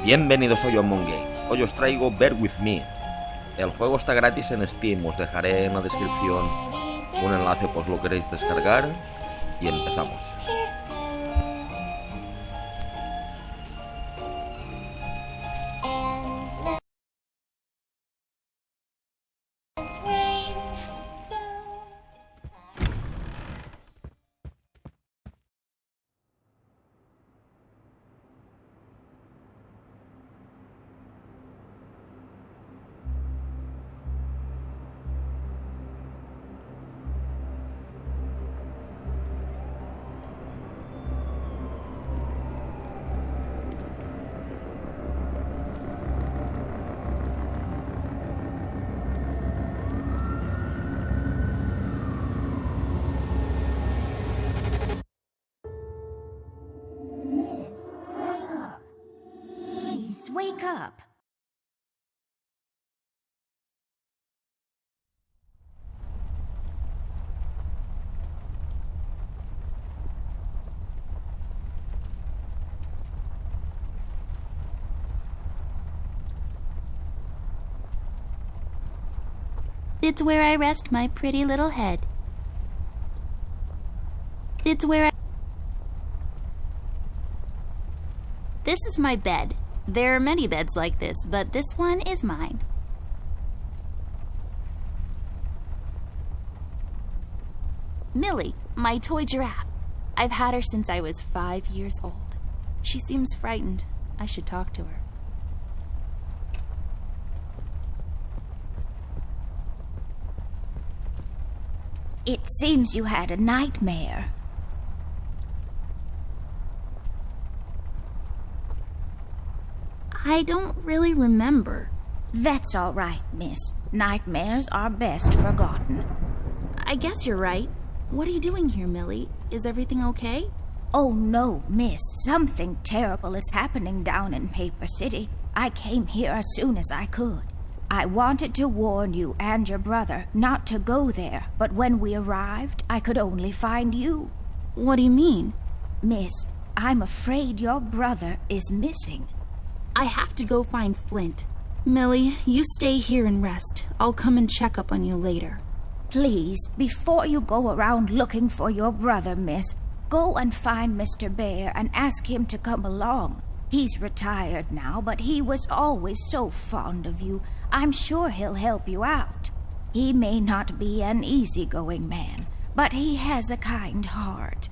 Bienvenidos hoy a Among Games. Hoy os traigo Bear With Me. El juego está gratis en Steam, os dejaré en la descripción un enlace por si lo queréis descargar y empezamos. Wake up! It's where I rest my pretty little head. It's where I... This is my bed. There are many beds like this, but this one is mine. Millie, my toy giraffe. I've had her since I was 5 years old. She seems frightened. I should talk to her. It seems you had a nightmare. I don't really remember. That's all right, miss. Nightmares are best forgotten. I guess you're right. What are you doing here, Millie? Is everything okay? Oh no, miss. Something terrible is happening down in Paper City. I came here as soon as I could. I wanted to warn you and your brother not to go there, but when we arrived, I could only find you. What do you mean? Miss, I'm afraid your brother is missing. I have to go find Flint. Millie, you stay here and rest. I'll come and check up on you later. Please, before you go around looking for your brother, miss, go and find Mr. Bear and ask him to come along. He's retired now, but he was always so fond of you. I'm sure he'll help you out. He may not be an easygoing man, but he has a kind heart.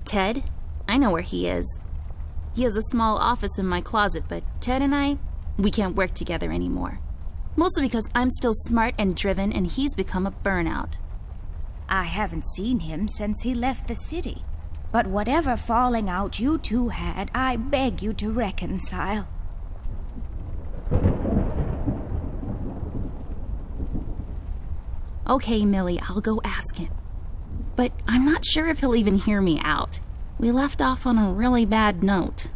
Ted? I know where he is. He has a small office in my closet, but Ted and we can't work together anymore. Mostly because I'm still smart and driven and he's become a burnout. I haven't seen him since he left the city. But whatever falling out you two had, I beg you to reconcile. Okay, Millie, I'll go ask him. But I'm not sure if he'll even hear me out. We left off on a really bad note.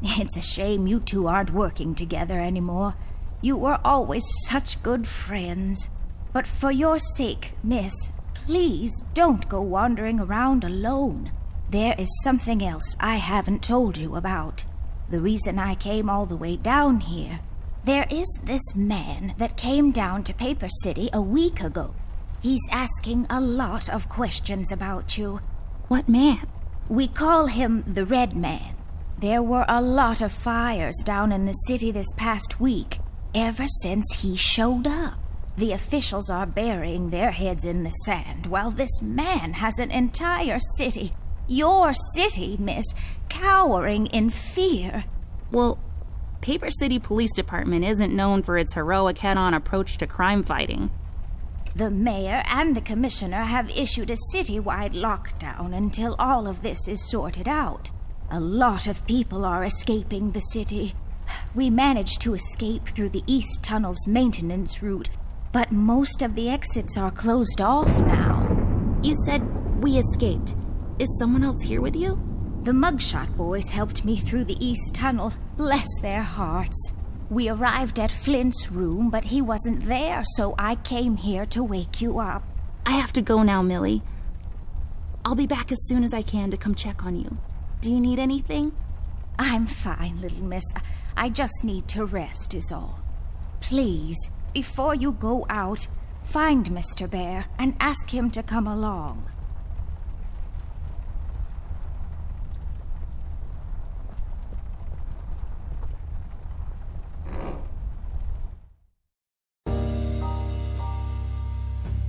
It's a shame you two aren't working together anymore. You were always such good friends. But for your sake, miss, please don't go wandering around alone. There is something else I haven't told you about. The reason I came all the way down here. There is this man that came down to Paper City a week ago. He's asking a lot of questions about you. What man? We call him the Red Man. There were a lot of fires down in the city this past week, ever since he showed up. The officials are burying their heads in the sand, while this man has an entire city, your city, miss, cowering in fear. Well, Paper City Police Department isn't known for its heroic head-on approach to crime fighting. The mayor and the commissioner have issued a citywide lockdown until all of this is sorted out. A lot of people are escaping the city. We managed to escape through the East Tunnel's maintenance route, but most of the exits are closed off now. You said we escaped. Is someone else here with you? The Mugshot boys helped me through the East Tunnel. Bless their hearts. We arrived at Flint's room, but he wasn't there, so I came here to wake you up. I have to go now, Millie. I'll be back as soon as I can to come check on you. Do you need anything? I'm fine, little miss. I just need to rest is all. Please, before you go out, find Mr. Bear and ask him to come along.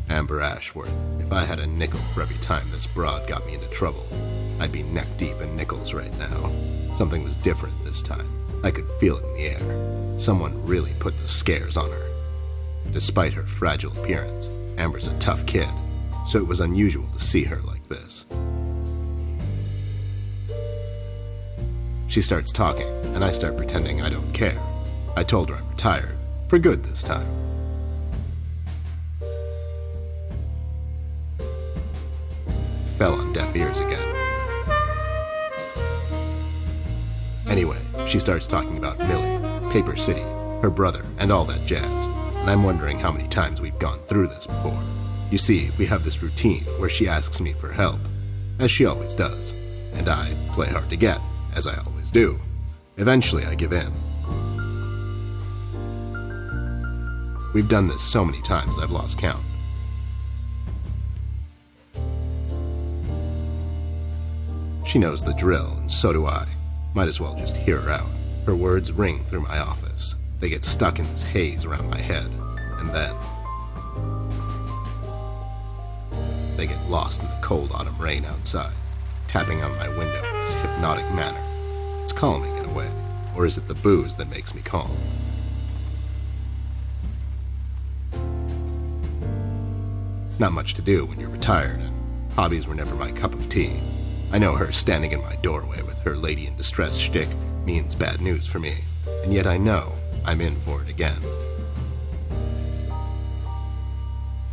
Amber Ashworth, if I had a nickel for every time this broad got me into trouble, I'd be neck-deep in nickels right now. Something was different this time. I could feel it in the air. Someone really put the scares on her. Despite her fragile appearance, Amber's a tough kid, so it was unusual to see her like this. She starts talking, and I start pretending I don't care. I told her I'm retired, for good this time. Fell on deaf ears again. Anyway, she starts talking about Millie, Paper City, her brother, and all that jazz, and I'm wondering how many times we've gone through this before. You see, we have this routine where she asks me for help, as she always does, and I play hard to get, as I always do. Eventually, I give in. We've done this so many times I've lost count. She knows the drill, and so do I. Might as well just hear her out. Her words ring through my office. They get stuck in this haze around my head, and then they get lost in the cold autumn rain outside, tapping on my window in this hypnotic manner. It's calming in a way, or is it the booze that makes me calm? Not much to do when you're retired, and hobbies were never my cup of tea. I know her standing in my doorway with her lady in distress shtick means bad news for me, and yet I know I'm in for it again.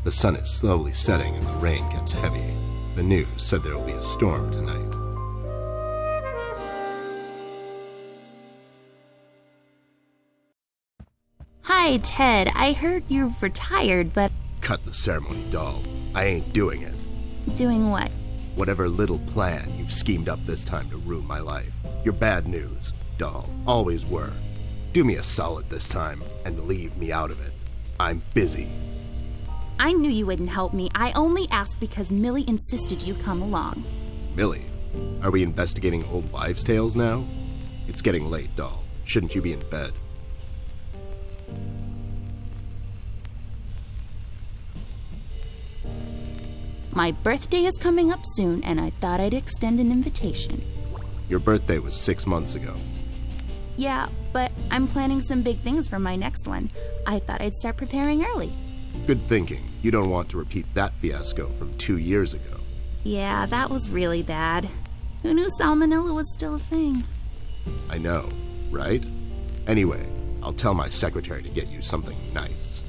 The sun is slowly setting and the rain gets heavy. The news said there will be a storm tonight. Hi, Ted. I heard you've retired, but... Cut the ceremony, doll. I ain't doing it. Doing what? Whatever little plan you've schemed up this time to ruin my life. You're bad news, doll. Always were. Do me a solid this time and leave me out of it. I'm busy. I knew you wouldn't help me. I only asked because Millie insisted you come along. Millie? Are we investigating old wives' tales now? It's getting late, doll. Shouldn't you be in bed? My birthday is coming up soon, and I thought I'd extend an invitation. Your birthday was 6 months ago. Yeah, but I'm planning some big things for my next one. I thought I'd start preparing early. Good thinking. You don't want to repeat that fiasco from 2 years ago. Yeah, that was really bad. Who knew salmonella was still a thing? I know, right? Anyway, I'll tell my secretary to get you something nice.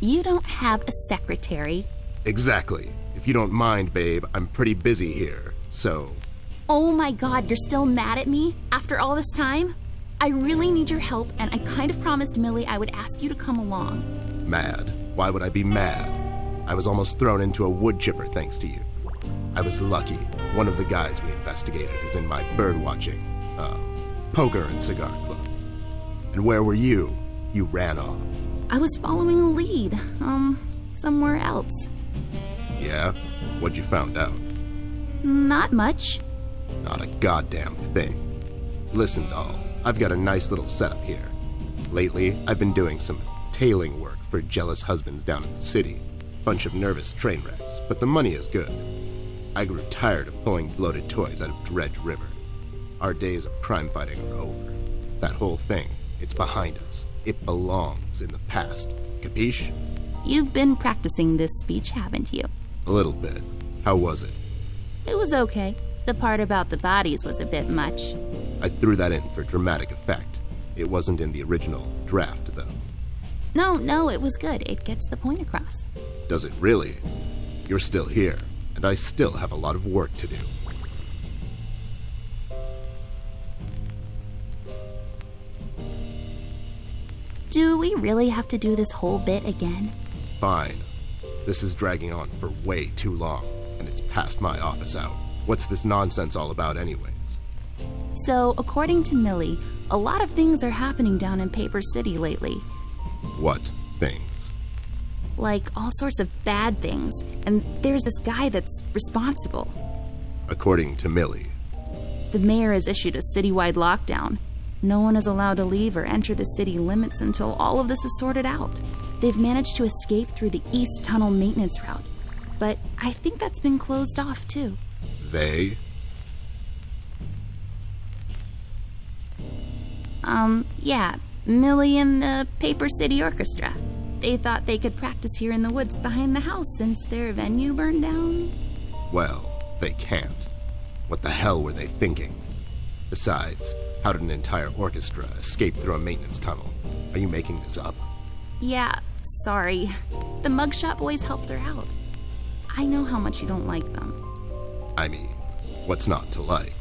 You don't have a secretary. Exactly. If you don't mind, babe, I'm pretty busy here, so... Oh my god, you're still mad at me? After all this time? I really need your help, and I kind of promised Millie I would ask you to come along. Mad? Why would I be mad? I was almost thrown into a wood chipper thanks to you. I was lucky. One of the guys we investigated is in my bird-watching, poker and cigar club. And where were you? You ran off. I was following a lead, somewhere else. Yeah? What'd you found out? Not much. Not a goddamn thing. Listen, doll, I've got a nice little setup here. Lately, I've been doing some tailing work for jealous husbands down in the city. Bunch of nervous train wrecks, but the money is good. I grew tired of pulling bloated toys out of Dredge River. Our days of crime fighting are over. That whole thing, it's behind us. It belongs in the past. Capiche? You've been practicing this speech, haven't you? A little bit. How was it? It was okay. The part about the bodies was a bit much. I threw that in for dramatic effect. It wasn't in the original draft, though. No, it was good. It gets the point across. Does it really? You're still here, and I still have a lot of work to do. Do we really have to do this whole bit again? Fine. This is dragging on for way too long, and it's past my office out. What's this nonsense all about anyways? So, according to Millie, A lot of things are happening down in Paper City lately. What things? Like all sorts of bad things, and there's this guy that's responsible. According to Millie. The mayor has issued a citywide lockdown. No one is allowed to leave or enter the city limits until all of this is sorted out. They've managed to escape through the East Tunnel maintenance route, but I think that's been closed off too. They? Yeah, Millie and the Paper City Orchestra. They thought they could practice here in the woods behind the house since their venue burned down. Well, they can't. What the hell were they thinking? Besides, how did an entire orchestra escape through a maintenance tunnel? Are you making this up? Yeah, sorry. The mugshot boys helped her out. I know how much you don't like them. I mean, what's not to like?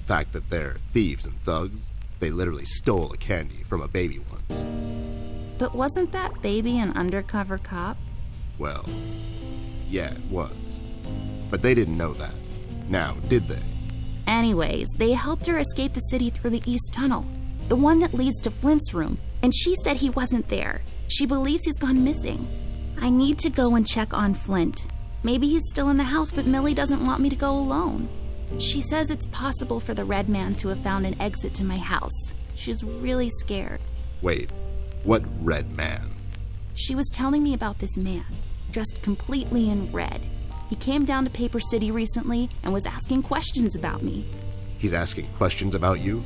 The fact that they're thieves and thugs? They literally stole a candy from a baby once. But wasn't that baby an undercover cop? Well, yeah, it was. But they didn't know that. Now, did they? Anyways, they helped her escape the city through the East Tunnel, the one that leads to Flint's room, and she said he wasn't there. She believes he's gone missing. I need to go and check on Flint. Maybe he's still in the house, but Millie doesn't want me to go alone. She says it's possible for the Red Man to have found an exit to my house. She's really scared. Wait, what Red Man? She was telling me about this man, dressed completely in red. He came down to Paper City recently and was asking questions about me. He's asking questions about you?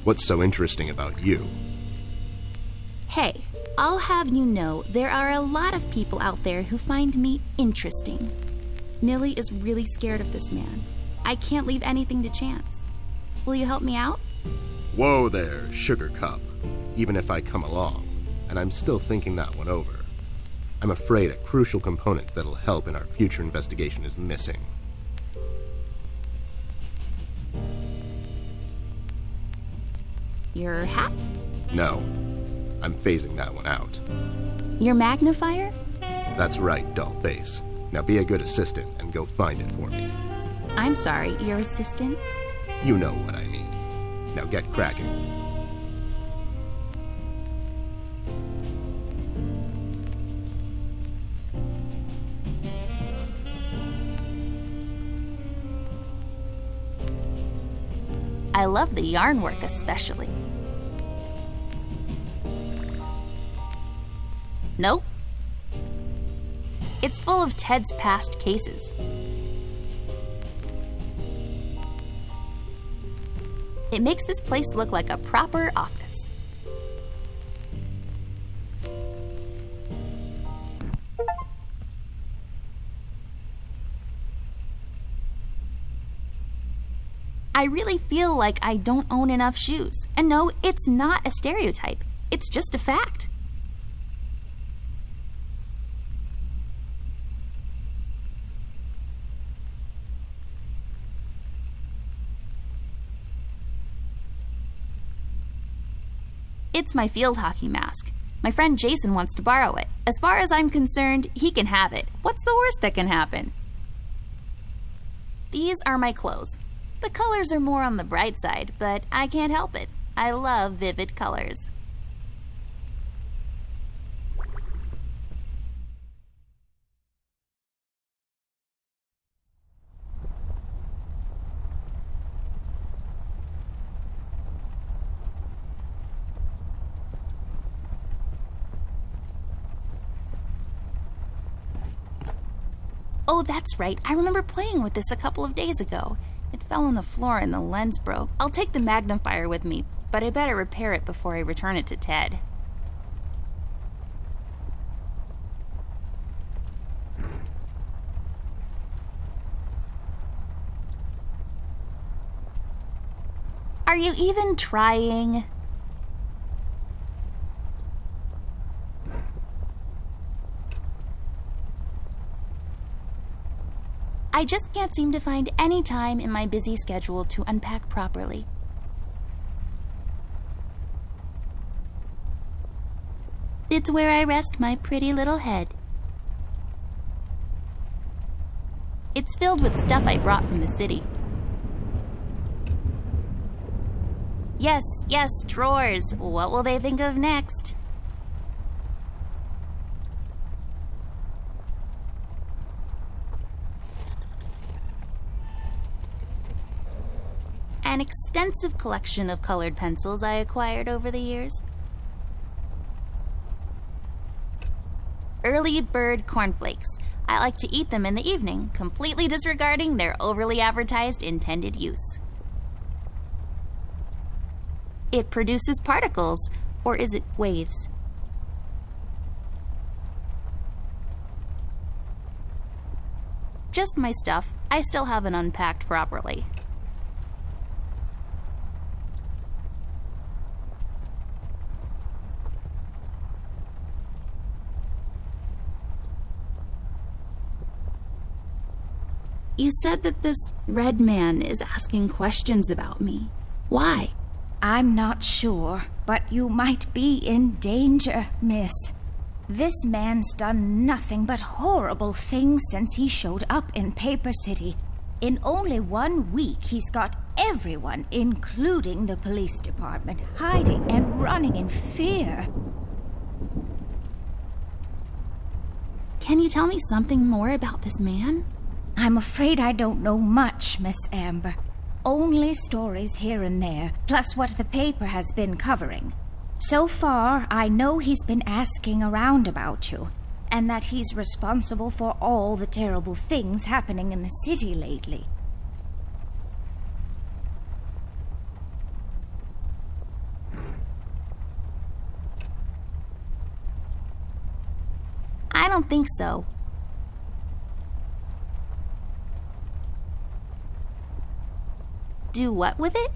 What's so interesting about you? Hey, I'll have you know there are a lot of people out there who find me interesting. Millie is really scared of this man. I can't leave anything to chance. Will you help me out? Whoa there, Sugar Cup. Even if I come along, and I'm still thinking that one over, I'm afraid a crucial component that'll help in our future investigation is missing. Your hat? No, I'm phasing that one out. Your magnifier? That's right, dollface. Now be a good assistant and go find it for me. I'm sorry, your assistant? You know what I mean. Now get cracking. I love the yarn work especially. Nope. It's full of Ted's past cases. It makes this place look like a proper office. I really feel like I don't own enough shoes. And no, it's not a stereotype. It's just a fact. It's my field hockey mask. My friend Jason wants to borrow it. As far as I'm concerned, he can have it. What's the worst that can happen? These are my clothes. The colors are more on the bright side, but I can't help it. I love vivid colors. Oh, that's right. I remember playing with this a couple of days ago. It fell on the floor and the lens broke. I'll take the magnifier with me, but I better repair it before I return it to Ted. Are you even trying? I just can't seem to find any time in my busy schedule to unpack properly. It's where I rest my pretty little head. It's filled with stuff I brought from the city. Yes, drawers. What will they think of next? An extensive collection of colored pencils I acquired over the years. Early bird cornflakes. I like to eat them in the evening, completely disregarding their overly advertised intended use. It produces particles, or is it waves? Just my stuff. I still haven't unpacked properly. You said that this red man is asking questions about me. Why? I'm not sure, but you might be in danger, miss. This man's done nothing but horrible things since he showed up in Paper City. In only 1 week, he's got everyone, including the police department, hiding and running in fear. Can you tell me something more about this man? I'm afraid I don't know much, Miss Amber. Only stories here and there, plus what the paper has been covering. So far, I know he's been asking around about you, and that he's responsible for all the terrible things happening in the city lately. I don't think so. Do what with it?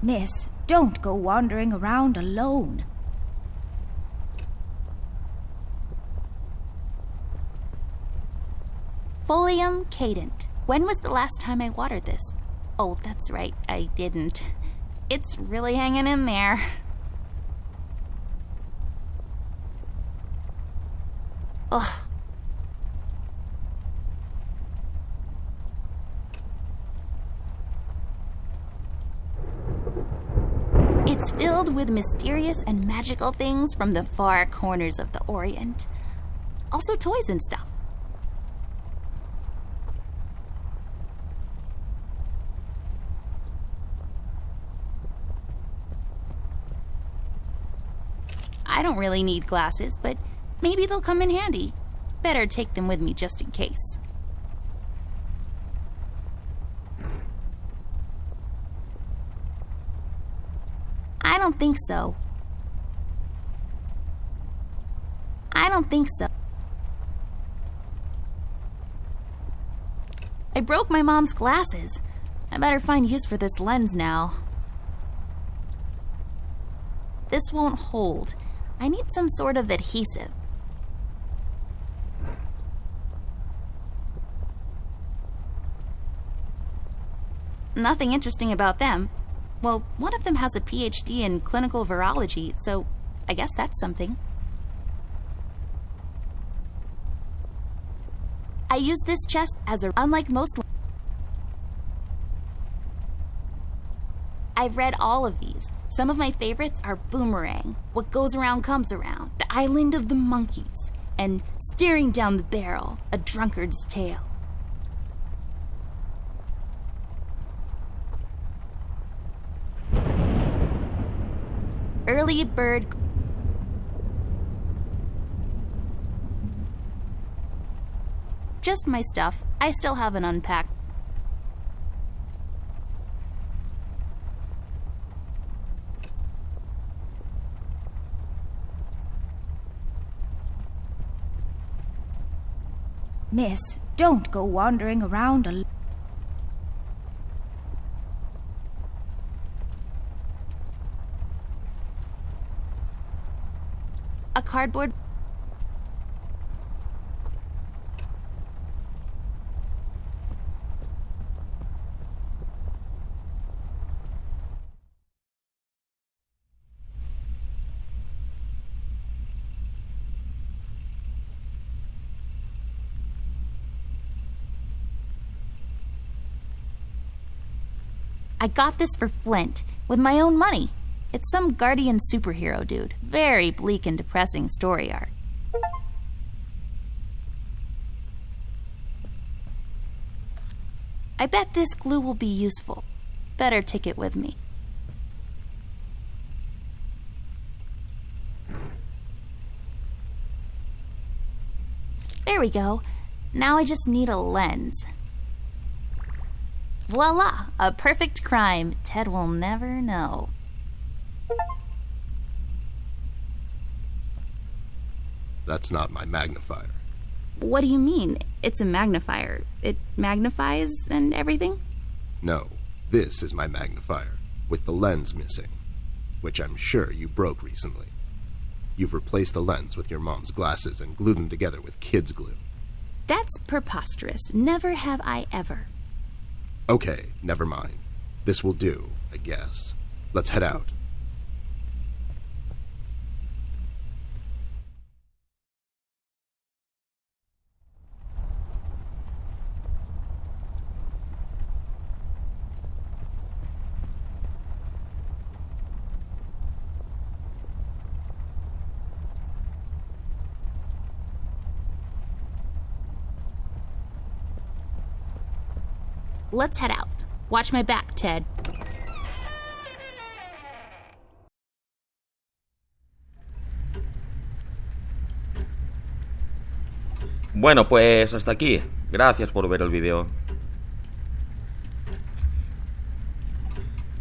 Miss, don't go wandering around alone. Folium cadent. When was the last time I watered this? Oh, that's right, I didn't. It's really hanging in there. Ugh. It's filled with mysterious and magical things from the far corners of the Orient. Also toys and stuff. I don't really need glasses, but maybe they'll come in handy. Better take them with me just in case. I don't think so. I don't think so. I broke my mom's glasses. I better find use for this lens now. This won't hold. I need some sort of adhesive. Nothing interesting about them. Well, one of them has a PhD in clinical virology, so I guess that's something. I use this chest as unlike most. I've read all of these. Some of my favorites are Boomerang, What Goes Around Comes Around, The Island of the Monkeys, and Staring Down the Barrel, A Drunkard's Tale. Early bird. Just my stuff. I still haven't unpacked. Miss, don't go wandering around alone. A cardboard. I got this for Flint, with my own money. It's some guardian superhero dude. Very bleak and depressing story arc. I bet this glue will be useful. Better take it with me. There we go. Now I just need a lens. Voila! A perfect crime. Ted will never know. That's not my magnifier. What do you mean? It's a magnifier. It magnifies and everything? No, this is my magnifier, with the lens missing, which I'm sure you broke recently. You've replaced the lens with your mom's glasses and glued them together with kids' glue. That's preposterous. Never have I ever. Okay, never mind. This will do, I guess. Let's head out. Let's head out. Watch my back, Ted. Bueno, pues hasta aquí. Gracias por ver el vídeo.